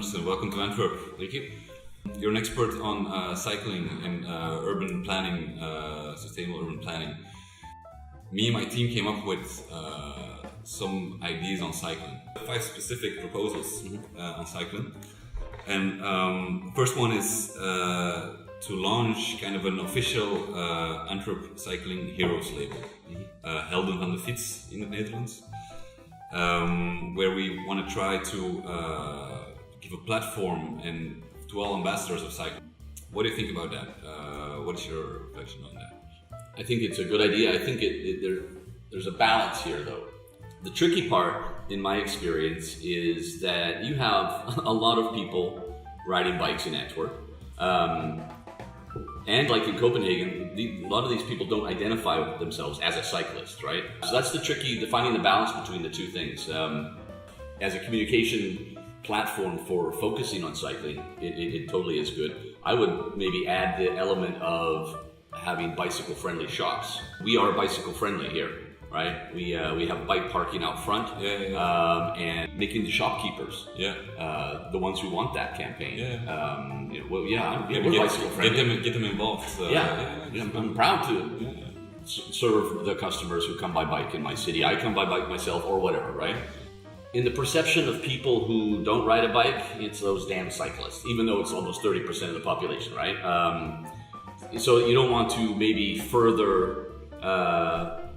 Colville-Andersen. Welcome to Antwerp. Thank you. You're an expert on cycling and urban planning, sustainable urban planning. Me and my team came up with some ideas on cycling. 5 specific proposals on cycling. And the first one is to launch kind of an official Antwerp Cycling Heroes label. Helden van de fiets in het Netherlands. Where we want to try to give a platform and to all ambassadors of cycling. What do you think about that? What is your reflection on that? I think it's a good idea. I think there's a balance here, though. The tricky part, in my experience, is that you have a lot of people riding bikes in Antwerp. And like in Copenhagen, a lot of these people don't identify themselves as a cyclist, right? So that's the tricky, finding the balance between the two things. As a communication platform for focusing on cycling, it totally is good. I would maybe add the element of having bicycle-friendly shops. We are bicycle-friendly here, right? We have bike parking out front, and making the shopkeepers the ones who want that campaign. We're bicycle-friendly. Get them involved. I'm proud to serve the customers who come by bike in my city. I come by bike myself or whatever, right? In the perception of people who don't ride a bike, it's those damn cyclists, even though it's almost 30% of the population, right? So you don't want to maybe further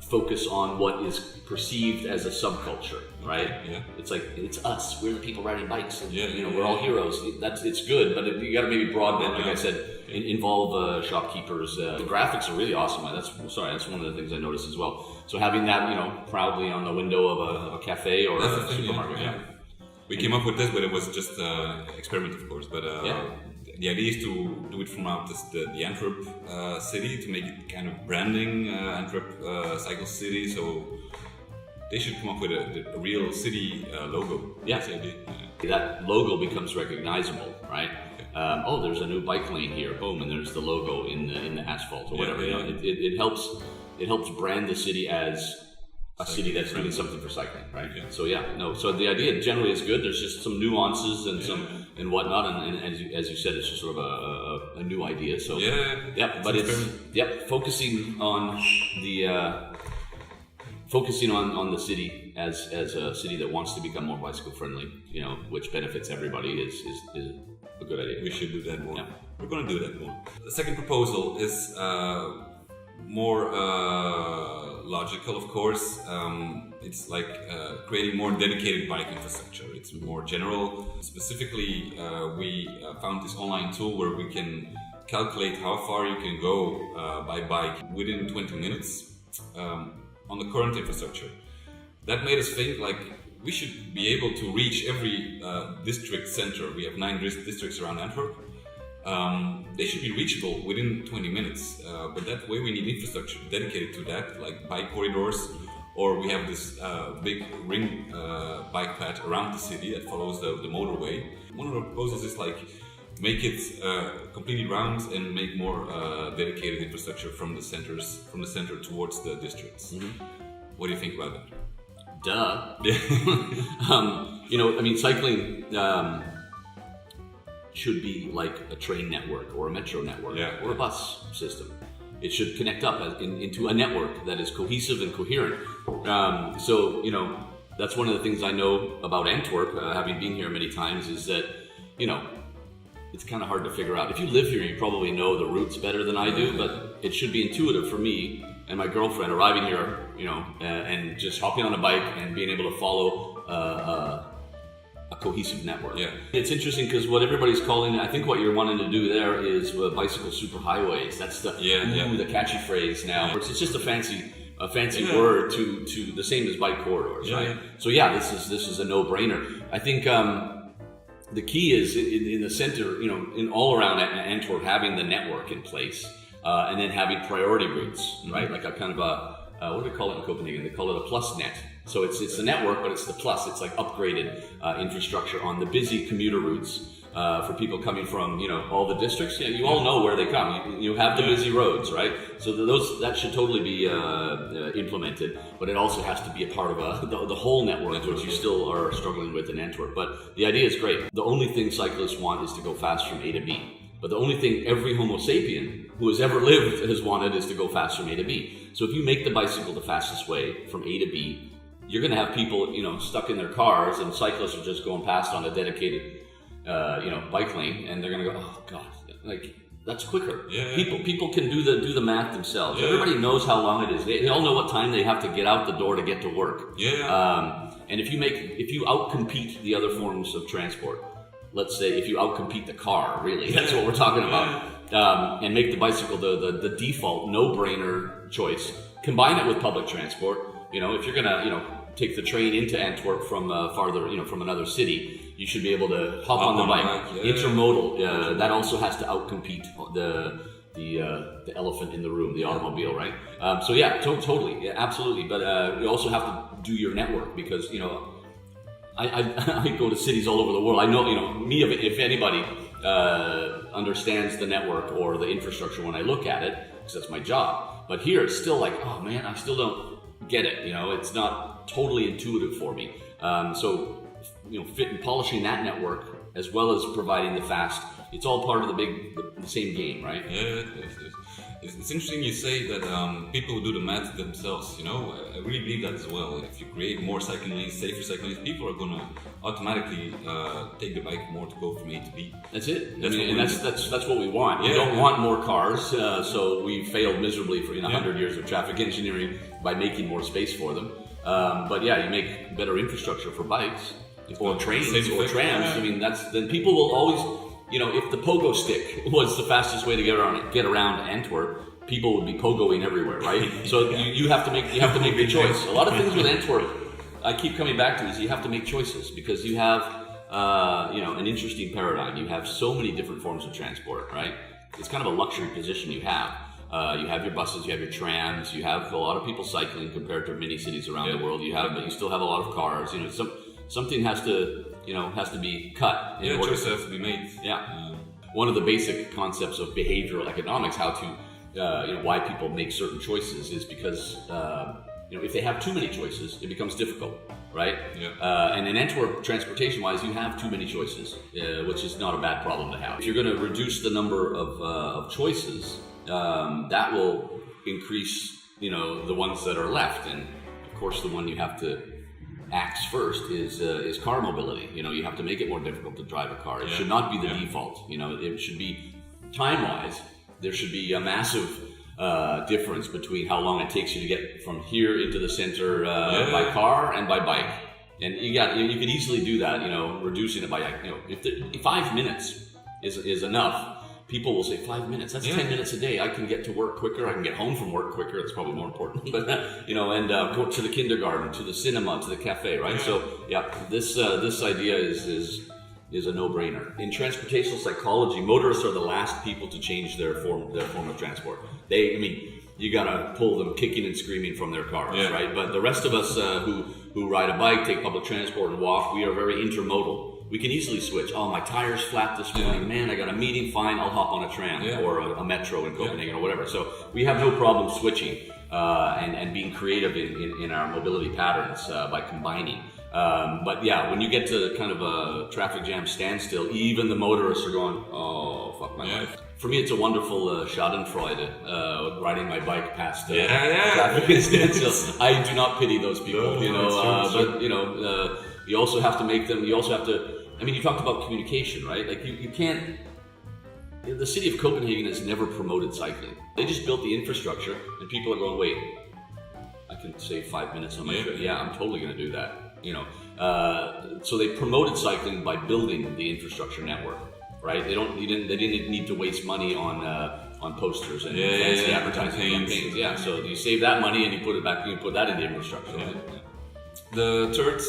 focus on what is perceived as a subculture, right? Yeah. It's like, it's us, we're the people riding bikes, and we're all heroes. It's good, but you got to maybe broaden it, like I said, involve shopkeepers. The graphics are really awesome. That's one of the things I noticed as well. So having that, proudly on the window of a cafe or a supermarket. We came up with this, but it was just an experiment, of course. But the idea is to do it from out the Antwerp city, to make it kind of branding Antwerp cycle city. So they should come up with a real city logo. Yeah. That logo becomes recognizable, right? There's a new bike lane here. Boom, and there's the logo in the asphalt or whatever. It helps brand the city as a city that's doing something for cycling, right? Yeah. So the idea generally is good. There's just some nuances and whatnot, and as you said, it's just sort of a new idea. So focusing on the city as a city that wants to become more bicycle friendly, which benefits everybody is a good idea. We should do that more. Yeah. We're going to do that more. The second proposal is more logical, of course. It's like creating more dedicated bike infrastructure. It's more general. Specifically, we found this online tool where we can calculate how far you can go by bike within 20 minutes on the current infrastructure. That made us think like we should be able to reach every district center. We have 9 districts around Antwerp. They should be reachable within 20 minutes, but that way we need infrastructure dedicated to that, like bike corridors, or we have this big ring bike path around the city that follows the motorway. One of the proposals is like make it completely round and make more dedicated infrastructure from the center towards the districts. What do you think about that? Cycling should be like a train network or a metro network or a bus system. It should connect up into a network that is cohesive and coherent. That's one of the things I know about Antwerp, having been here many times, is that, it's kind of hard to figure out. If you live here, you probably know the routes better than I do, but it should be intuitive for me and my girlfriend arriving here, and just hopping on a bike and being able to follow a cohesive network. Yeah. It's interesting because what everybody's calling, I think what you're wanting to do there is bicycle superhighways. That's the catchy phrase now. It's just a fancy word to the same as bike corridors, right? So this is a no-brainer. I think the key is in the center, in all around Antwerp, having the network in place, and then having priority routes, right? Like a kind of what do they call it in Copenhagen? They call it a plus net. So it's the network, but it's the plus. It's like upgraded infrastructure on the busy commuter routes for people coming from, all the districts. You all know where they come. You have the busy roads, right? So that should totally be implemented, but it also has to be a part of the whole network, which you still are struggling with in Antwerp. But the idea is great. The only thing cyclists want is to go fast from A to B. But the only thing every Homo sapien who has ever lived has wanted is to go fast from A to B. So if you make the bicycle the fastest way from A to B, you're going to have people, stuck in their cars, and cyclists are just going past on a dedicated, bike lane, and they're going to go, oh God, like that's quicker. Yeah. People can do the math themselves. Yeah. Everybody knows how long it is. They all know what time they have to get out the door to get to work. Yeah. And if you outcompete the other forms of transport, let's say if you outcompete the car, really, that's what we're talking about, and make the bicycle the default no-brainer choice. Combine it with public transport. If you're gonna, take the train into Antwerp from farther, from another city, you should be able to hop on the bike. Intermodal. That also has to outcompete the elephant in the room, the automobile, right? Totally, absolutely. But you also have to do your network, because I go to cities all over the world. I know, if anybody understands the network or the infrastructure when I look at it, because that's my job. But here it's still like, oh man, I still don't get it. It's not totally intuitive for me. Polishing that network as well as providing the fast, it's all part of the same game, right? Yeah, it's interesting you say that people who do the math themselves, I really believe that as well. If you create more cycling lanes, safer cycling lanes, people are going to automatically take the bike more to go from A to B. That's it. That's what we want. We don't want more cars, so we failed miserably for 100 years of traffic engineering by making more space for them. You make better infrastructure for bikes or trains or trams. Then people will always. If the pogo stick was the fastest way to get around Antwerp, people would be pogoing everywhere, right? So you have to make the choice. A lot of things with Antwerp, I keep coming back to, is you have to make choices, because you have an interesting paradigm. You have so many different forms of transport, right? It's kind of a luxury position you have. You have your buses, you have your trams, you have a lot of people cycling compared to many cities around the world. But you still have a lot of cars. Something has to be cut. Choices have to be made. Yeah. One of the basic concepts of behavioral economics, how to, why people make certain choices, is because, if they have too many choices, it becomes difficult, right? Yeah. And in Antwerp, transportation-wise, you have too many choices, which is not a bad problem to have. If you're going to reduce the number of choices, that will increase, the ones that are left. And of course, the one you have to axe first is car mobility. You have to make it more difficult to drive a car. It should not be the default. It should be, time-wise, there should be a massive difference between how long it takes you to get from here into the center by car and by bike. And you could easily do that. Reducing it by if 5 minutes is enough. People will say 5 minutes. That's 10 minutes a day. I can get to work quicker. I can get home from work quicker. It's probably more important. But and go to the kindergarten, to the cinema, to the cafe, right? Yeah. So this idea is a no-brainer. In transportational psychology, motorists are the last people to change their form of transport. You gotta pull them kicking and screaming from their cars, right? But the rest of us who ride a bike, take public transport, and walk, we are very intermodal. We can easily switch. Oh, my tire's flat this morning. Man, I got a meeting. Fine, I'll hop on a tram or a metro in Copenhagen or whatever. So we have no problem switching and being creative in our mobility patterns by combining. When you get to kind of a traffic jam standstill, even the motorists are going, oh, fuck my life. For me, it's a wonderful schadenfreude, riding my bike past traffic standstill. I do not pity those people, you also have to make them, you talked about communication, right? Like you can't, the city of Copenhagen has never promoted cycling. They just built the infrastructure and people are going, wait, I can save 5 minutes on my trip. Yeah, I'm totally going to do that, So they promoted cycling by building the infrastructure network, right? They didn't need to waste money on posters and fancy advertising campaigns. Yeah, so you save that money and you put it back, you put that into infrastructure. Yeah. The third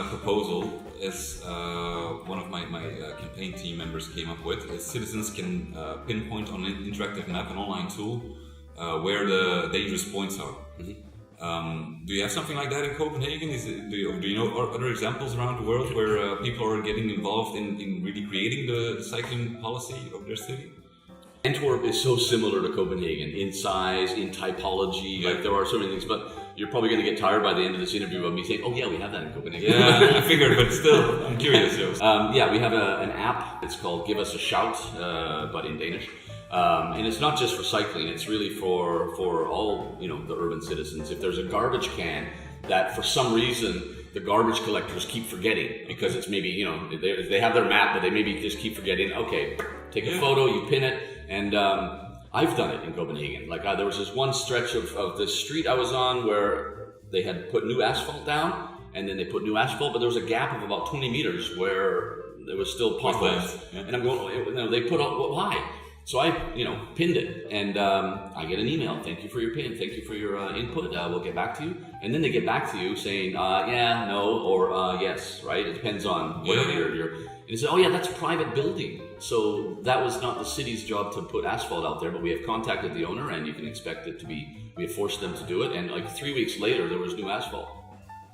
proposal is one of my campaign team members came up with. Is citizens can pinpoint on an interactive map, an online tool, where the dangerous points are. Do you have something like that in Copenhagen? Do you know other examples around the world where people are getting involved in really creating the cycling policy of their city? Antwerp is so similar to Copenhagen in size, in typology. Like there are so many things, but you're probably going to get tired by the end of this interview of me saying, "Oh yeah, we have that in Copenhagen." Yeah, I figured, but still, I'm curious. We have an app. It's called "Give Us a Shout," but in Danish. And it's not just for cycling; it's really for all the urban citizens. If there's a garbage can that for some reason the garbage collectors keep forgetting because it's maybe they have their map, but they maybe just keep forgetting. Okay, take a photo, you pin it, and I've done it in Copenhagen. Like there was this one stretch of the street I was on where they had put new asphalt down, and then they put new asphalt, but there was a gap of about 20 meters where there was still potholes. And I'm going, they put up, why? So I, pinned it, and I get an email. Thank you for your pin. Thank you for your input. We'll get back to you. And then they get back to you saying, yeah, no, or yes, right? It depends on whatever you're. And he said, oh yeah, that's a private building. So that was not the city's job to put asphalt out there, but we have contacted the owner, and you can expect it to be. We have forced them to do it, and like 3 weeks later, there was new asphalt.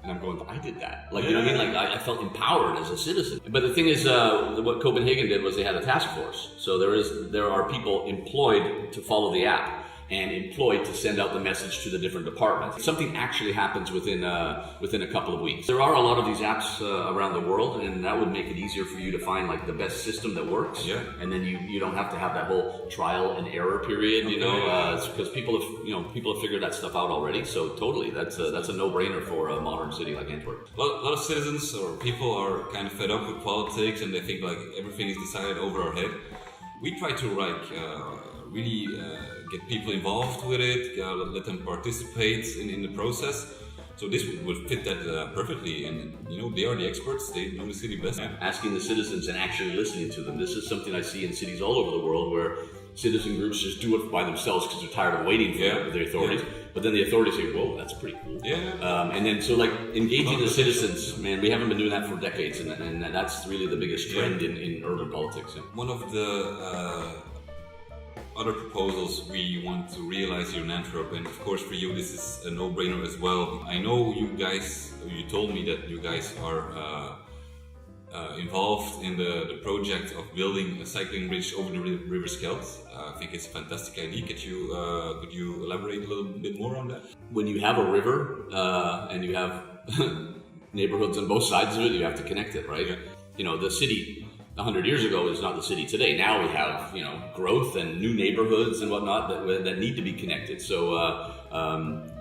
And I'm going, I did that. Like, you know what I mean? Like, I felt empowered as a citizen. But the thing is, what Copenhagen did was they had a task force. So there are people employed to follow the app and employed to send out the message to the different departments. Something actually happens within a couple of weeks. There are a lot of these apps around the world, and that would make it easier for you to find like the best system that works. Yeah. And then you don't have to have that whole trial and error period, because people have figured that stuff out already. So totally, that's a no-brainer for a modern city like Antwerp. A lot of citizens or people are kind of fed up with politics, and they think like everything is decided over our head. We try to really get people involved with it, let them participate in the process. So this would fit that perfectly, and they are the experts. They know the city best. Asking the citizens and actually listening to them. This is something I see in cities all over the world where citizen groups just do it by themselves because they're tired of waiting for the authorities. Yeah. But then the authorities say, "Whoa, that's pretty cool." Yeah. And then so like engaging the citizens, man, we haven't been doing that for decades, and that's really the biggest trend in urban politics. Yeah. One of the other proposals we want to realize here in Antwerp, and of course for you this is a no-brainer as well. I know you told me that you guys are involved in the project of building a cycling bridge over the River Scheldt. I think it's a fantastic idea. Could you elaborate a little bit more on that? When you have a river and you have neighborhoods on both sides of it, you have to connect it, right? Yeah. The city 100 years ago is not the city today. Now we have, growth and new neighborhoods and whatnot that need to be connected. So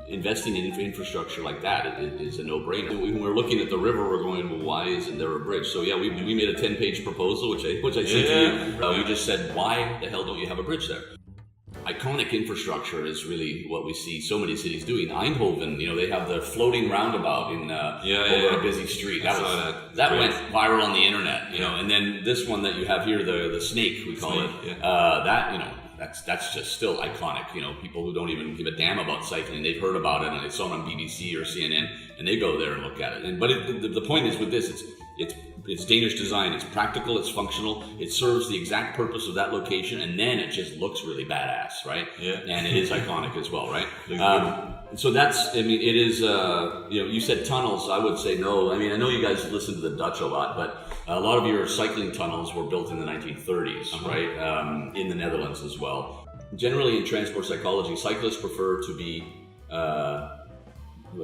investing in infrastructure like that is a no-brainer. When we're looking at the river, we're going, well, why isn't there a bridge? So yeah, we made a 10-page proposal, which I sent to you. We just said, why the hell don't you have a bridge there? Iconic infrastructure is really what we see so many cities doing. Eindhoven, they have the floating roundabout over a busy street. That went viral on the internet, And then this one that you have here, the snake, we call it. Yeah. That's just still iconic. People who don't even give a damn about cycling, they've heard about it and they saw it on BBC or CNN, and they go there and look at it. But the point is with this, it's Danish design. It's practical. It's functional. It serves the exact purpose of that location, and then it just looks really badass, right? Yeah. And it is iconic as well, right? So it is. You said tunnels. I would say no. I mean, I know you guys listen to the Dutch a lot, but a lot of your cycling tunnels were built in the 1930s, right? In the Netherlands as well. Generally, in transport psychology, cyclists prefer to be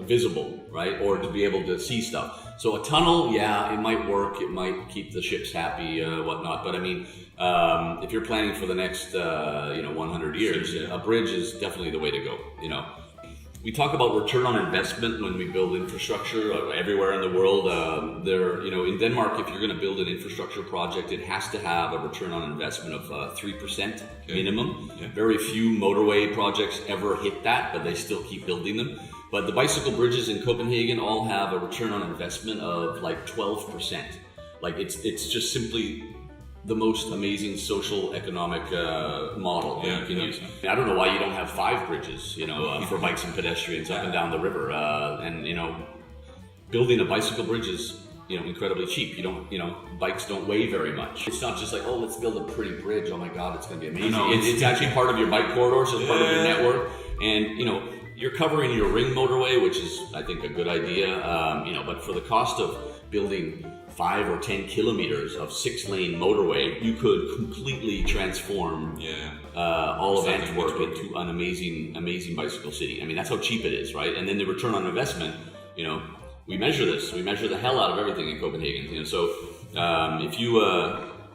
visible, right? Or to be able to see stuff. So a tunnel, yeah, it might work. It might keep the ships happy, whatnot. But I mean, if you're planning for the next, 100 years, a bridge is definitely the way to go, We talk about return on investment when we build infrastructure everywhere in the world. In Denmark, if you're going to build an infrastructure project, it has to have a return on investment of 3% minimum. Yeah. Very few motorway projects ever hit that, but they still keep building them. But the bicycle bridges in Copenhagen all have a return on investment of like 12%. Like it's just simply the most amazing social economic model you can use. I don't know why you don't have 5 bridges, for bikes and pedestrians up and down the river. Building a bicycle bridge is incredibly cheap. Bikes don't weigh very much. It's not just like, oh, let's build a pretty bridge. Oh my God, it's going to be amazing. It's actually part of your bike corridors, it's part of your network. And, you're covering your ring motorway, which is, I think, a good idea. But for the cost of building 5 or 10 kilometers of 6-lane motorway, you could completely transform all of Antwerp into an amazing bicycle city. I mean, that's how cheap it is, right? And then the return on investment, we measure this. We measure the hell out of everything in Copenhagen. So if you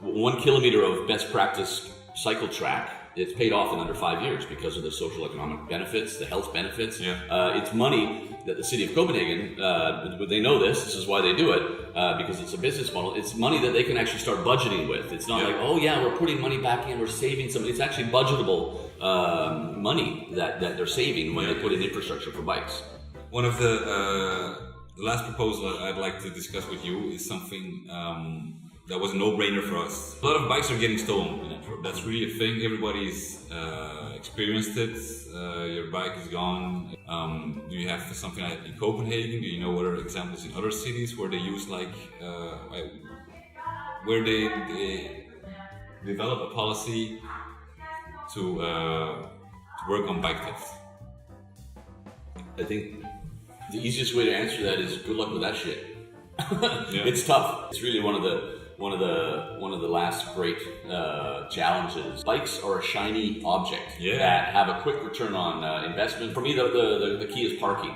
1 kilometer of best practice cycle track, it's paid off in under 5 years because of the social economic benefits, the health benefits. It's money that the city of Copenhagen, they know this is why they do it, because it's a business model. It's money that they can actually start budgeting with. It's not like, oh yeah, we're putting money back in, we're saving some. It's actually budgetable money that they're saving when they put in infrastructure for bikes. One of the last proposal I'd like to discuss with you is something that was a no-brainer for us. A lot of bikes are getting stolen in Antwerp. That's really a thing. Everybody's experienced it. Your bike is gone. Do you have something like in Copenhagen? Do you know what are examples in other cities where they use where they develop a policy to work on bike theft? I think the easiest way to answer that is good luck with that shit. It's tough. It's really one of the last great challenges. Bikes are a shiny object that have a quick return on investment. For me, the key is parking.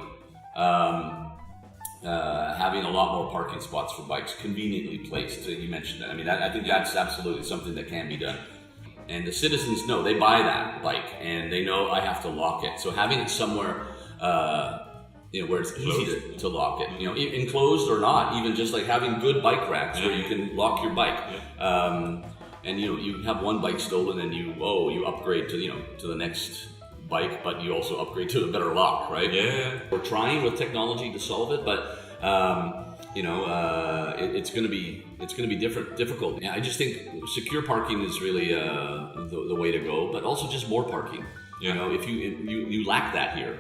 Having a lot more parking spots for bikes, conveniently placed. You mentioned that. I mean, I think that's absolutely something that can be done. And the citizens know, they buy that bike and they know I have to lock it. So having it somewhere where it's easy to lock it, enclosed or not, even just like having good bike racks where you can lock your bike. And you have one bike stolen and you upgrade to the next bike, but you also upgrade to the better lock, right? We're trying with technology to solve it, but it's going to be difficult. I just think secure parking is really the way to go, but also just more parking. If you lack that here,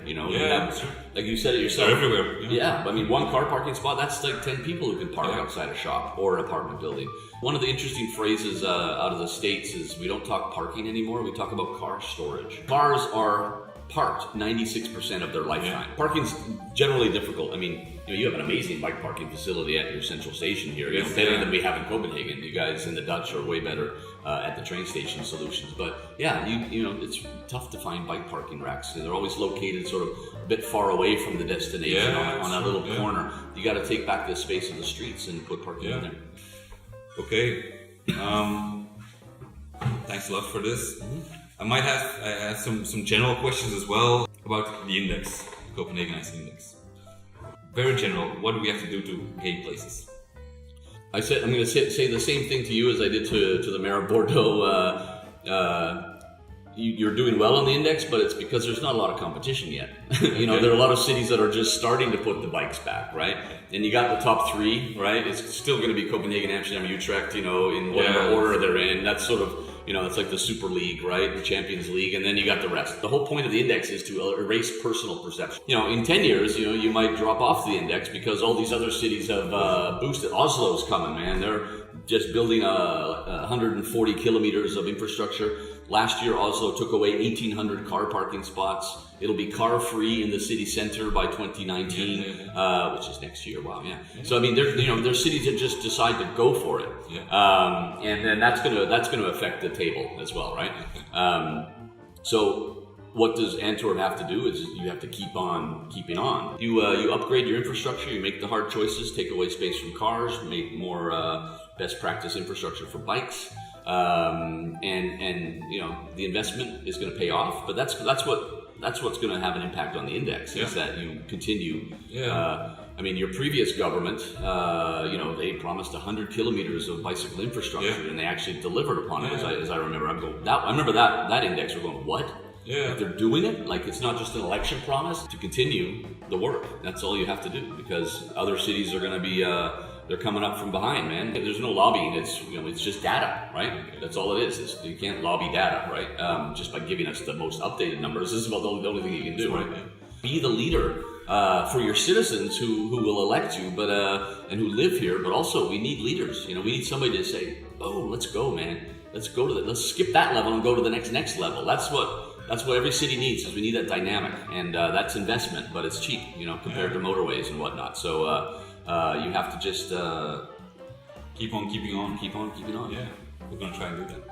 like you said it yourself. They're everywhere. I mean, one car parking spot, that's like 10 people who can park outside a shop or an apartment building. One of the interesting phrases out of the States is we don't talk parking anymore, we talk about car storage. Cars are parked 96% of their lifetime. Parking's generally difficult. I mean, you have an amazing bike parking facility at your central station here. Better than we have in Copenhagen. You guys in the Dutch are way better at the train station solutions. But it's tough to find bike parking racks. They're always located sort of a bit far away from the destination on that little corner. You got to take back the space of the streets and put parking in there. Okay. Thanks a lot for this. I might have some general questions as well about the index, Copenhagen Ice Index. Very general, what do we have to do to gain places? I'm going to say the same thing to you as I did to the mayor of Bordeaux. You're doing well on the index, but it's because there's not a lot of competition yet. There are a lot of cities that are just starting to put the bikes back, right? And you got the top 3, right? It's still going to be Copenhagen, Amsterdam, Utrecht, in whatever order they're in. That's sort of, it's like the Super League, right? The Champions League, and then you got the rest. The whole point of the index is to erase personal perception. In 10 years, you might drop off the index because all these other cities have boosted. Oslo's coming, man. They're just building 140 kilometers of infrastructure. Last year, Oslo took away 1,800 car parking spots. It'll be car-free in the city center by 2019, which is next year. Wow, yeah. So I mean, there's cities that just decide to go for it, and then that's gonna affect the table as well, right? So what does Antwerp have to do? Is you have to keep on keeping on. You upgrade your infrastructure. You make the hard choices. Take away space from cars. Make more best practice infrastructure for bikes. And the investment is going to pay off, but that's what's going to have an impact on the index is that you continue. I mean, your previous government, they promised 100 kilometers of bicycle infrastructure, and they actually delivered upon it. As I remember, I remember that index. We're going, what? Like they're doing it. Like it's not just an election promise. To continue the work, that's all you have to do, because other cities are going to be. They're coming up from behind, man. There's no lobbying. It's just data, right? That's all it is. You can't lobby data, right? Just by giving us the most updated numbers. This is about the only thing you can do, right? Be the leader for your citizens who will elect you, but and who live here. But also, we need leaders. We need somebody to say, "Oh, let's go, man. Let's skip that level and go to the next level." That's what That's what every city needs. Is we need that dynamic, and that's investment, but it's cheap, compared to motorways and whatnot. So you have to just keep on keeping on. keep on keeping on. Yeah, we're gonna try and do that.